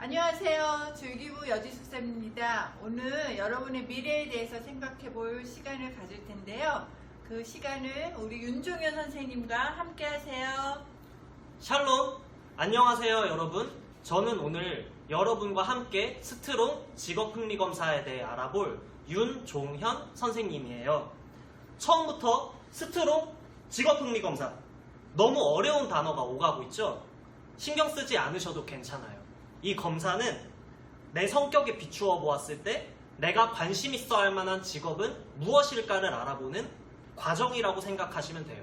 안녕하세요. 줄기부 여지숙사입니다. 오늘 여러분의 미래에 대해서 생각해 볼 시간을 가질 텐데요. 그 시간을 우리 윤종현 선생님과 함께 하세요. 샬롬! 안녕하세요 여러분. 저는 오늘 여러분과 함께 스트롱 직업흥미검사에 대해 알아볼 윤종현 선생님이에요. 처음부터 스트롱 직업흥미검사 너무 어려운 단어가 오가고 있죠? 신경 쓰지 않으셔도 괜찮아요. 이 검사는 내 성격에 비추어 보았을 때 내가 관심 있어 할 만한 직업은 무엇일까를 알아보는 과정이라고 생각하시면 돼요.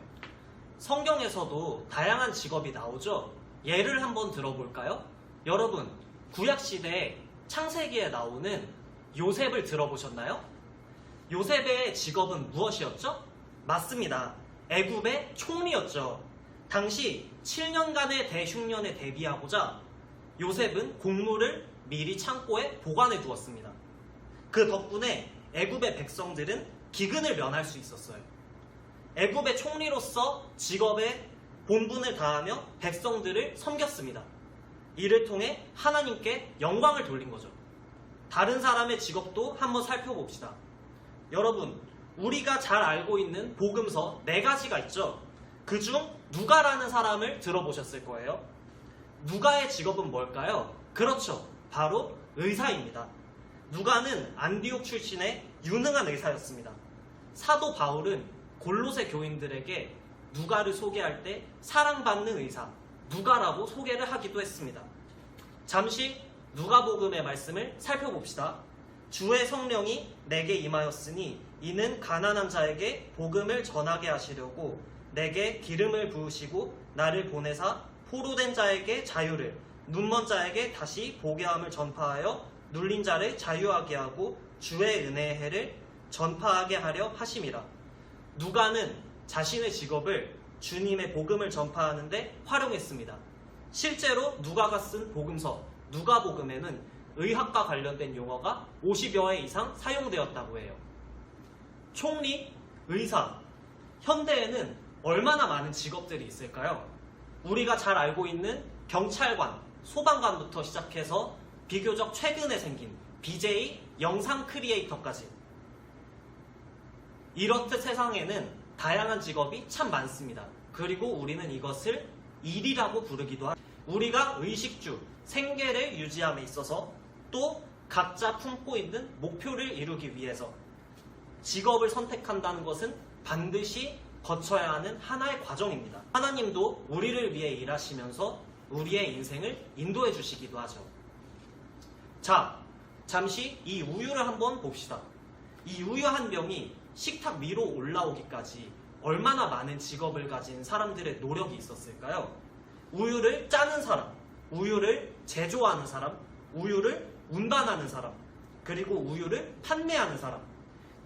성경에서도 다양한 직업이 나오죠? 예를 한번 들어볼까요? 여러분, 구약시대에 창세기에 나오는 요셉을 들어보셨나요? 요셉의 직업은 무엇이었죠? 맞습니다. 애굽의 총리였죠. 당시 7년간의 대흉년에 대비하고자 요셉은 곡물을 미리 창고에 보관해 두었습니다. 그 덕분에 애굽의 백성들은 기근을 면할 수 있었어요. 애굽의 총리로서 직업에 본분을 다하며 백성들을 섬겼습니다. 이를 통해 하나님께 영광을 돌린 거죠. 다른 사람의 직업도 한번 살펴봅시다. 여러분, 우리가 잘 알고 있는 복음서 4가지가 있죠. 그중 누가라는 사람을 들어보셨을 거예요. 누가의 직업은 뭘까요? 그렇죠. 바로 의사입니다. 누가는 안디옥 출신의 유능한 의사였습니다. 사도 바울은 골로새 교인들에게 누가를 소개할 때 사랑받는 의사, 누가라고 소개를 하기도 했습니다. 잠시 누가복음의 말씀을 살펴봅시다. 주의 성령이 내게 임하였으니 이는 가난한 자에게 복음을 전하게 하시려고 내게 기름을 부으시고 나를 보내사 포로된 자에게 자유를, 눈먼 자에게 다시 보게 함을 전파하여 눌린 자를 자유하게 하고 주의 은혜의 해를 전파하게 하려 하심이라. 누가는 자신의 직업을 주님의 복음을 전파하는 데 활용했습니다. 실제로 누가가 쓴 복음서 누가복음에는 의학과 관련된 용어가 50여 회 이상 사용되었다고 해요. 총리, 의사, 현대에는 얼마나 많은 직업들이 있을까요? 우리가 잘 알고 있는 경찰관, 소방관부터 시작해서 비교적 최근에 생긴 BJ, 영상 크리에이터까지. 이렇듯 세상에는 다양한 직업이 참 많습니다. 그리고 우리는 이것을 일이라고 부르기도 합니다. 우리가 의식주, 생계를 유지함에 있어서 또 각자 품고 있는 목표를 이루기 위해서 직업을 선택한다는 것은 반드시 거쳐야 하는 하나의 과정입니다. 하나님도 우리를 위해 일하시면서 우리의 인생을 인도해 주시기도 하죠. 자, 잠시 이 우유를 한번 봅시다. 이 우유 한 병이 식탁 위로 올라오기까지 얼마나 많은 직업을 가진 사람들의 노력이 있었을까요? 우유를 짜는 사람, 우유를 제조하는 사람, 우유를 운반하는 사람, 그리고 우유를 판매하는 사람,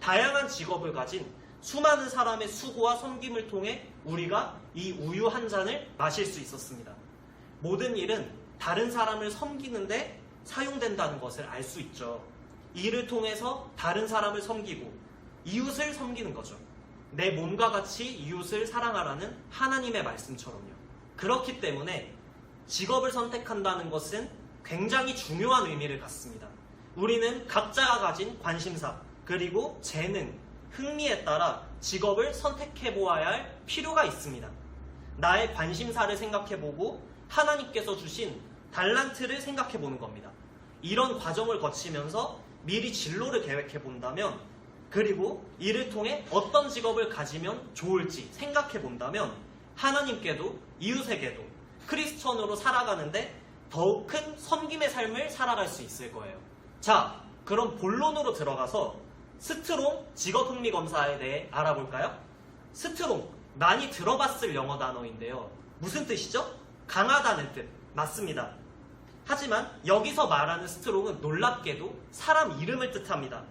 다양한 직업을 가진 수많은 사람의 수고와 섬김을 통해 우리가 이 우유 한 잔을 마실 수 있었습니다. 모든 일은 다른 사람을 섬기는데 사용된다는 것을 알 수 있죠. 이를 통해서 다른 사람을 섬기고 이웃을 섬기는 거죠. 내 몸과 같이 이웃을 사랑하라는 하나님의 말씀처럼요. 그렇기 때문에 직업을 선택한다는 것은 굉장히 중요한 의미를 갖습니다. 우리는 각자가 가진 관심사, 그리고 재능, 흥미에 따라 직업을 선택해 보아야 할 필요가 있습니다. 나의 관심사를 생각해보고 하나님께서 주신 달란트를 생각해보는 겁니다. 이런 과정을 거치면서 미리 진로를 계획해 본다면, 그리고 이를 통해 어떤 직업을 가지면 좋을지 생각해 본다면 하나님께도 이웃에게도 크리스천으로 살아가는데 더욱 큰 섬김의 삶을 살아갈 수 있을 거예요. 자, 그럼 본론으로 들어가서 스트롱 직업흥미검사에 대해 알아볼까요? 스트롱, 많이 들어봤을 영어 단어인데요. 무슨 뜻이죠? 강하다는 뜻. 맞습니다. 하지만 여기서 말하는 스트롱은 놀랍게도 사람 이름을 뜻합니다.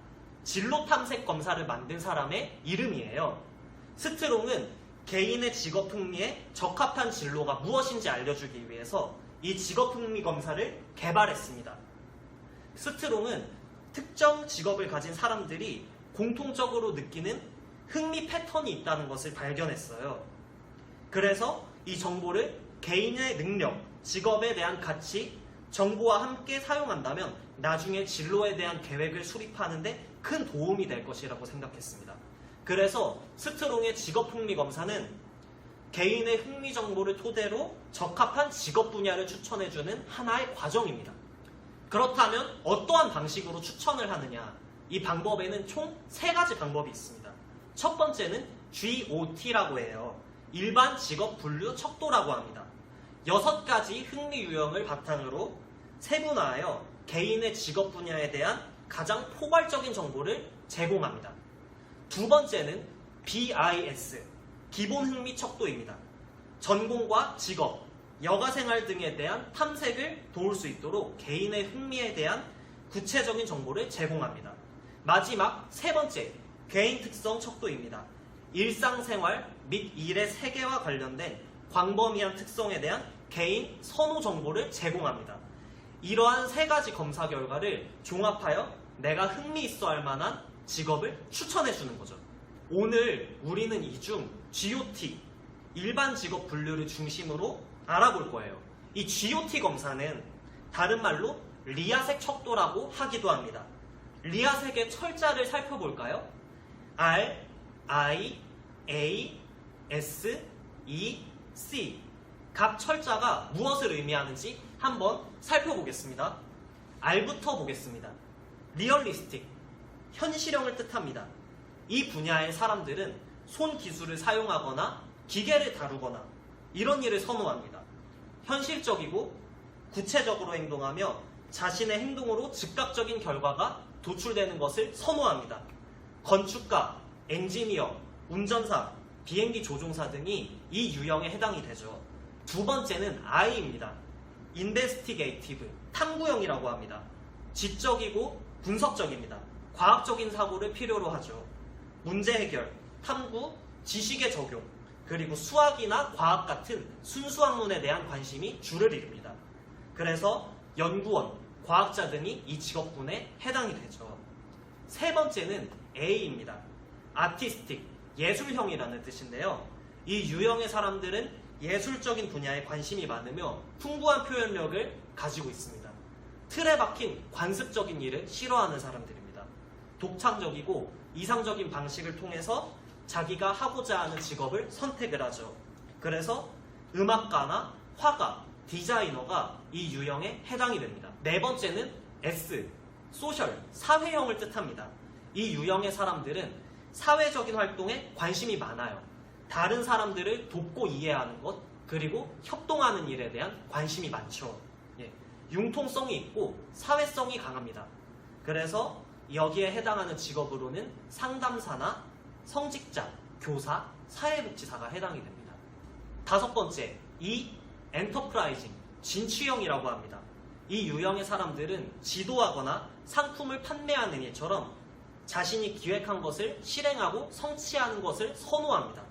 진로 탐색 검사를 만든 사람의 이름이에요. 스트롱은 개인의 직업 흥미에 적합한 진로가 무엇인지 알려주기 위해서 이 직업 흥미 검사를 개발했습니다. 스트롱은 특정 직업을 가진 사람들이 공통적으로 느끼는 흥미 패턴이 있다는 것을 발견했어요. 그래서 이 정보를 개인의 능력, 직업에 대한 가치, 정보와 함께 사용한다면 나중에 진로에 대한 계획을 수립하는데 큰 도움이 될 것이라고 생각했습니다. 그래서 스트롱의 직업 흥미 검사는 개인의 흥미 정보를 토대로 적합한 직업 분야를 추천해주는 하나의 과정입니다. 그렇다면 어떠한 방식으로 추천을 하느냐? 이 방법에는 총 3가지 방법이 있습니다. 첫 번째는 GOT라고 해요. 일반 직업 분류 척도라고 합니다. 6가지 흥미 유형을 바탕으로 세분화하여 개인의 직업 분야에 대한 가장 포괄적인 정보를 제공합니다. 두 번째는 BIS, 기본 흥미 척도입니다. 전공과 직업, 여가생활 등에 대한 탐색을 도울 수 있도록 개인의 흥미에 대한 구체적인 정보를 제공합니다. 마지막 3번째, 개인 특성 척도입니다. 일상생활 및 일의 세계와 관련된 광범위한 특성에 대한 개인 선호 정보를 제공합니다. 이러한 3가지 검사 결과를 종합하여 내가 흥미 있어 할 만한 직업을 추천해 주는 거죠. 오늘 우리는 이 중 GOT, 일반 직업 분류를 중심으로 알아볼 거예요. 이 GOT 검사는 다른 말로 리아색 척도라고 하기도 합니다. 리아색의 철자를 살펴볼까요? R, I, A, S, E, C. 각 철자가 무엇을 의미하는지 한번 살펴보겠습니다. R부터 보겠습니다. 리얼리스틱, 현실형을 뜻합니다. 이 분야의 사람들은 손 기술을 사용하거나 기계를 다루거나 이런 일을 선호합니다. 현실적이고 구체적으로 행동하며 자신의 행동으로 즉각적인 결과가 도출되는 것을 선호합니다. 건축가, 엔지니어, 운전사, 비행기 조종사 등이 이 유형에 해당이 되죠. 두 번째는 I입니다. 인베스티게이티브, 탐구형이라고 합니다. 지적이고 분석적입니다. 과학적인 사고를 필요로 하죠. 문제 해결, 탐구, 지식의 적용, 그리고 수학이나 과학 같은 순수학문에 대한 관심이 주를 이룹니다. 그래서 연구원, 과학자 등이 이 직업군에 해당이 되죠. 세 번째는 A입니다. 아티스틱, 예술형이라는 뜻인데요. 이 유형의 사람들은 예술적인 분야에 관심이 많으며 풍부한 표현력을 가지고 있습니다. 틀에 박힌 관습적인 일을 싫어하는 사람들입니다. 독창적이고 이상적인 방식을 통해서 자기가 하고자 하는 직업을 선택을 하죠. 그래서 음악가나 화가, 디자이너가 이 유형에 해당이 됩니다. 네 번째는 S, 소셜, 사회형을 뜻합니다. 이 유형의 사람들은 사회적인 활동에 관심이 많아요. 다른 사람들을 돕고 이해하는 것, 그리고 협동하는 일에 대한 관심이 많죠. 융통성이 있고 사회성이 강합니다. 그래서 여기에 해당하는 직업으로는 상담사나 성직자, 교사, 사회복지사가 해당이 됩니다. 다섯 번째, 엔터프라이징, 진취형이라고 합니다. 이 유형의 사람들은 지도하거나 상품을 판매하는 일처럼 자신이 기획한 것을 실행하고 성취하는 것을 선호합니다.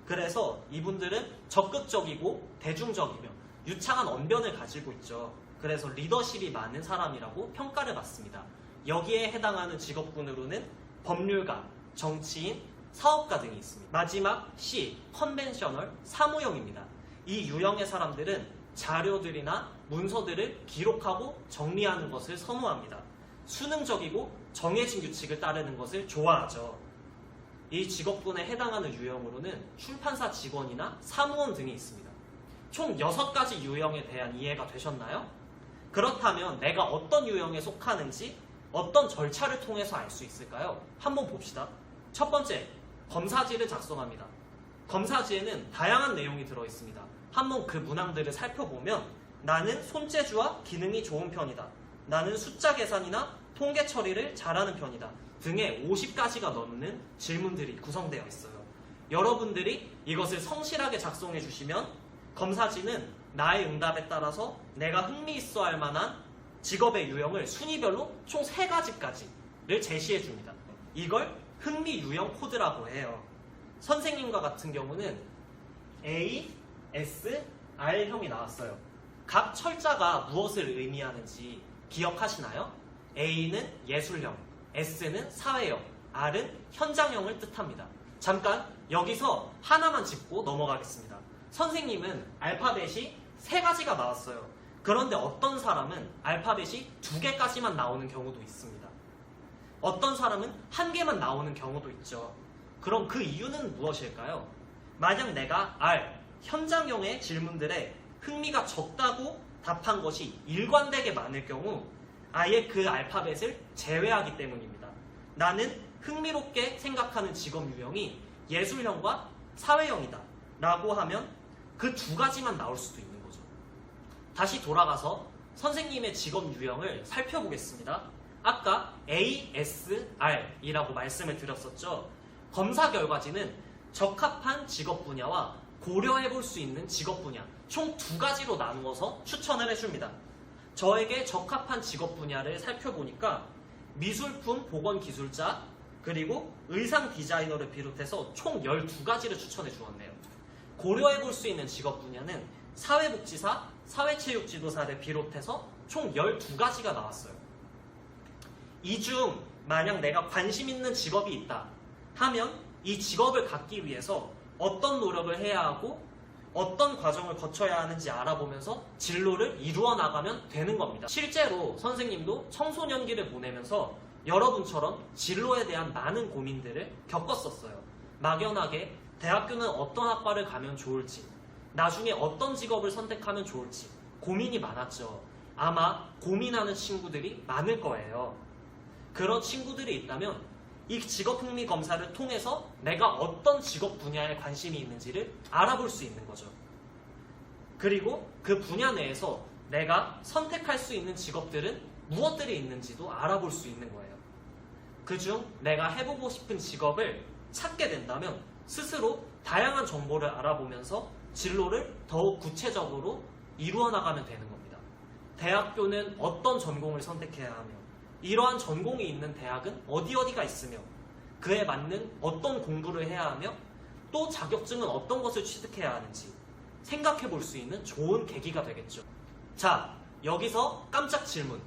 그래서 이분들은 적극적이고 대중적이며 유창한 언변을 가지고 있죠. 그래서 리더십이 많은 사람이라고 평가를 받습니다. 여기에 해당하는 직업군으로는 법률가, 정치인, 사업가 등이 있습니다. 마지막 C, 컨벤셔널, 사무형입니다. 이 유형의 사람들은 자료들이나 문서들을 기록하고 정리하는 것을 선호합니다. 수능적이고 정해진 규칙을 따르는 것을 좋아하죠. 이 직업군에 해당하는 유형으로는 출판사 직원이나 사무원 등이 있습니다. 총 6가지 유형에 대한 이해가 되셨나요? 그렇다면 내가 어떤 유형에 속하는지 어떤 절차를 통해서 알 수 있을까요? 한번 봅시다. 첫 번째, 검사지를 작성합니다. 검사지에는 다양한 내용이 들어있습니다. 한번 그 문항들을 살펴보면 나는 손재주와 기능이 좋은 편이다. 나는 숫자 계산이나 통계 처리를 잘하는 편이다. 등의 50가지가 넘는 질문들이 구성되어 있어요. 여러분들이 이것을 성실하게 작성해 주시면 검사지는 나의 응답에 따라서 내가 흥미 있어 할 만한 직업의 유형을 순위별로 총 3가지까지를 제시해 줍니다. 이걸 흥미 유형 코드라고 해요. 선생님과 같은 경우는 A, S, R형이 나왔어요. 각 철자가 무엇을 의미하는지 기억하시나요? A는 예술형, S는 사회형, R은 현장형을 뜻합니다. 잠깐 여기서 하나만 짚고 넘어가겠습니다. 선생님은 알파벳이 3가지가 나왔어요. 그런데 어떤 사람은 알파벳이 2개까지만 나오는 경우도 있습니다. 어떤 사람은 1개만 나오는 경우도 있죠. 그럼 그 이유는 무엇일까요? 만약 내가 현장형의 질문들에 흥미가 적다고 답한 것이 일관되게 많을 경우 아예 그 알파벳을 제외하기 때문입니다. 나는 흥미롭게 생각하는 직업 유형이 예술형과 사회형이다 라고 하면 그 2가지만 나올 수도 있는 거죠. 다시 돌아가서 선생님의 직업 유형을 살펴보겠습니다. 아까 ASR이라고 말씀을 드렸었죠. 검사 결과지는 적합한 직업 분야와 고려해볼 수 있는 직업 분야 총 2가지로 나누어서 추천을 해줍니다. 저에게 적합한 직업 분야를 살펴보니까 미술품 보건기술자 그리고 의상 디자이너를 비롯해서 총 12가지를 추천해 주었네요. 고려해볼 수 있는 직업 분야는 사회복지사, 사회체육지도사를 비롯해서 총 12가지가 나왔어요. 이 중 만약 내가 관심 있는 직업이 있다 하면 이 직업을 갖기 위해서 어떤 노력을 해야 하고 어떤 과정을 거쳐야 하는지 알아보면서 진로를 이루어 나가면 되는 겁니다. 실제로 선생님도 청소년기를 보내면서 여러분처럼 진로에 대한 많은 고민들을 겪었었어요. 막연하게 대학교는 어떤 학과를 가면 좋을지, 나중에 어떤 직업을 선택하면 좋을지 고민이 많았죠. 아마 고민하는 친구들이 많을 거예요. 그런 친구들이 있다면 이 직업 흥미 검사를 통해서 내가 어떤 직업 분야에 관심이 있는지를 알아볼 수 있는 거죠. 그리고 그 분야 내에서 내가 선택할 수 있는 직업들은 무엇들이 있는지도 알아볼 수 있는 거예요. 그중 내가 해보고 싶은 직업을 찾게 된다면 스스로 다양한 정보를 알아보면서 진로를 더욱 구체적으로 이루어 나가면 되는 겁니다. 대학교는 어떤 전공을 선택해야 하며 이러한 전공이 있는 대학은 어디가 있으며 그에 맞는 어떤 공부를 해야 하며 또 자격증은 어떤 것을 취득해야 하는지 생각해 볼 수 있는 좋은 계기가 되겠죠. 자, 여기서 깜짝 질문.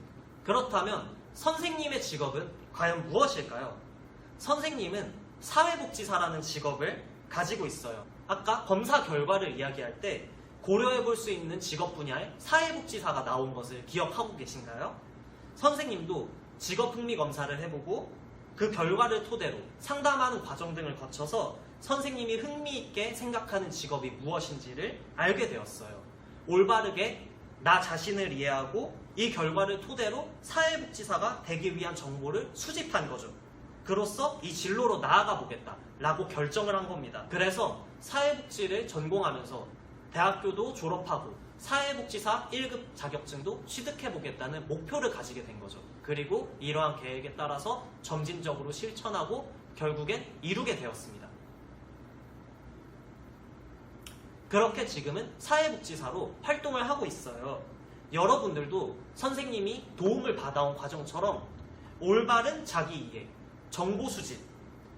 그렇다면 선생님의 직업은 과연 무엇일까요? 선생님은 사회복지사라는 직업을 가지고 있어요. 아까 검사 결과를 이야기할 때 고려해 볼 수 있는 직업 분야에 사회복지사가 나온 것을 기억하고 계신가요? 선생님도 직업 흥미 검사를 해보고 그 결과를 토대로 상담하는 과정 등을 거쳐서 선생님이 흥미있게 생각하는 직업이 무엇인지를 알게 되었어요. 올바르게 나 자신을 이해하고 이 결과를 토대로 사회복지사가 되기 위한 정보를 수집한 거죠. 그로써 이 진로로 나아가 보겠다 라고 결정을 한 겁니다. 그래서 사회복지를 전공하면서 대학교도 졸업하고 사회복지사 1급 자격증도 취득해보겠다는 목표를 가지게 된 거죠. 그리고 이러한 계획에 따라서 점진적으로 실천하고 결국엔 이루게 되었습니다. 그렇게 지금은 사회복지사로 활동을 하고 있어요. 여러분들도 선생님이 도움을 받아온 과정처럼 올바른 자기이해, 정보 수집,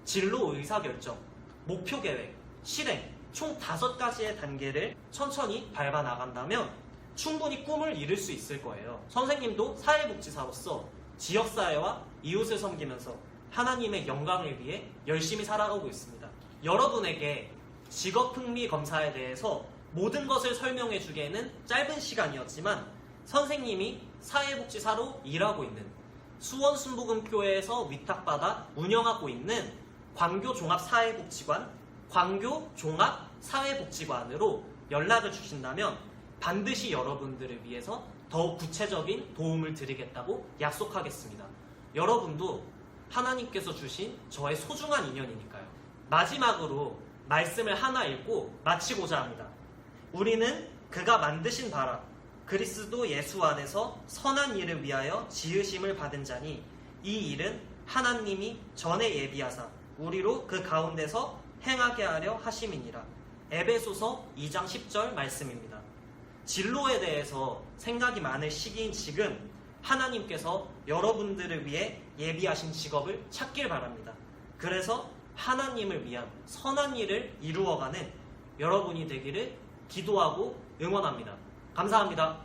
진로 의사결정, 목표 계획, 실행 총 5가지의 단계를 천천히 밟아 나간다면 충분히 꿈을 이룰 수 있을 거예요. 선생님도 사회복지사로서 지역사회와 이웃을 섬기면서 하나님의 영광을 위해 열심히 살아가고 있습니다. 여러분에게 직업 흥미 검사에 대해서 모든 것을 설명해 주기에는 짧은 시간이었지만 선생님이 사회복지사로 일하고 있는 수원순복음교회에서 위탁받아 운영하고 있는 광교종합사회복지관, 광교종합사회복지관으로 연락을 주신다면 반드시 여러분들을 위해서 더욱 구체적인 도움을 드리겠다고 약속하겠습니다. 여러분도 하나님께서 주신 저의 소중한 인연이니까요. 마지막으로 말씀을 하나 읽고 마치고자 합니다. 우리는 그가 만드신 바라 그리스도 예수 안에서 선한 일을 위하여 지으심을 받은 자니 이 일은 하나님이 전에 예비하사 우리로 그 가운데서 행하게 하려 하심이니라. 에베소서 2장 10절 말씀입니다. 진로에 대해서 생각이 많을 시기인 지금 하나님께서 여러분들을 위해 예비하신 직업을 찾길 바랍니다. 그래서 하나님을 위한 선한 일을 이루어가는 여러분이 되기를 기도하고 응원합니다. 감사합니다.